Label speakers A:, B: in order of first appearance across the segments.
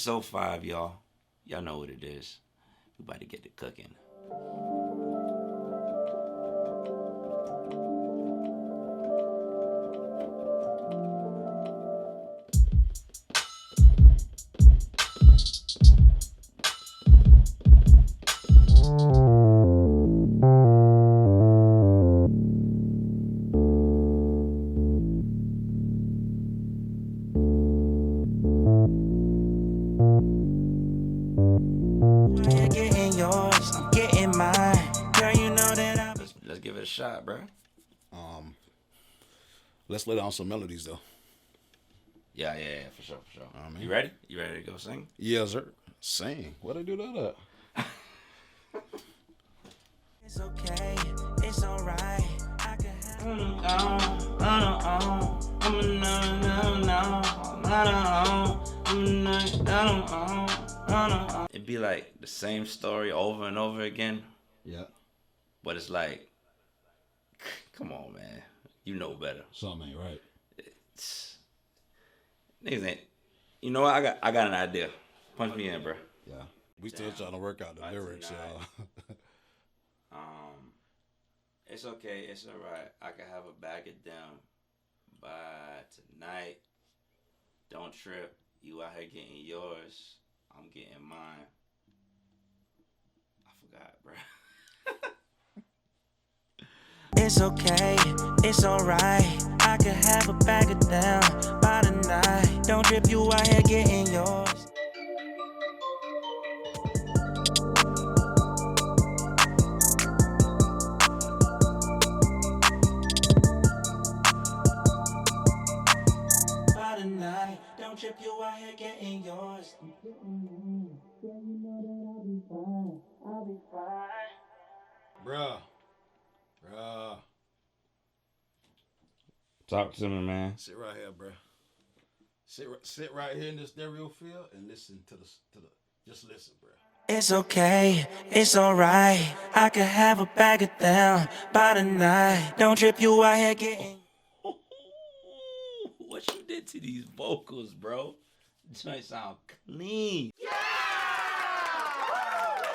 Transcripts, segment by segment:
A: Episode 5, y'all. Y'all know what it is. We about to get to cooking. Let's give it a shot, bro.
B: Let's lay down some melodies though.
A: Yeah, for sure. You ready? You ready to go sing?
B: Yeah, sir. Sing. What I do that?
C: It's okay, it's alright. I can have
A: It'd be like the same story over and over again.
B: Yeah.
A: But it's like, come on, man. You know better.
B: Something ain't right.
A: Niggas ain't. You know what? I got an idea. Punch me in, bro.
B: Yeah. We still trying to work out the lyrics, y'all.
A: It's okay. It's all right. I can have a bag of them by tonight. Don't trip. You out here getting yours. I'm getting mine. I forgot, bro.
C: It's okay, it's alright. I could have a bag of them by the night. Don't trip, you out here getting yours. By the night, don't trip, you out here getting yours. Yeah, you know that I'll be fine. I'll be fine.
B: Bruh.
A: Talk to me, man.
B: Sit right here, bruh. Sit right here in the stereo field and listen to the just listen, bruh.
C: It's okay, it's alright. I could have a bag of them by the night. Don't trip, you out here getting.
A: What you did to these vocals, bro? This might sound clean.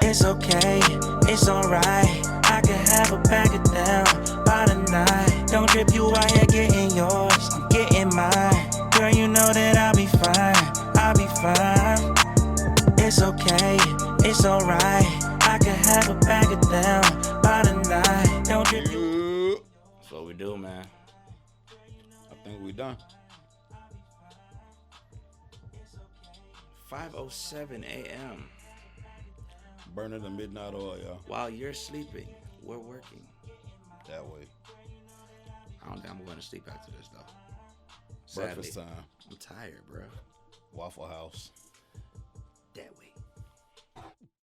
C: It's okay, it's alright. I could have a bag of them by the night. Don't trip, you out here getting yours. I'm getting mine. Girl, you know that I'll be fine. I'll be fine. It's okay, it's alright. I could have a bag of them by the night. Don't trip, you.
A: That's what we do, man.
B: I think we done.
A: 5:07 a.m.
B: Burning the midnight oil, y'all.
A: While you're sleeping, we're working.
B: That way.
A: I don't think I'm going to sleep after this, though.
B: Breakfast
A: Sadly.
B: time.
A: I'm tired, bro.
B: Waffle House.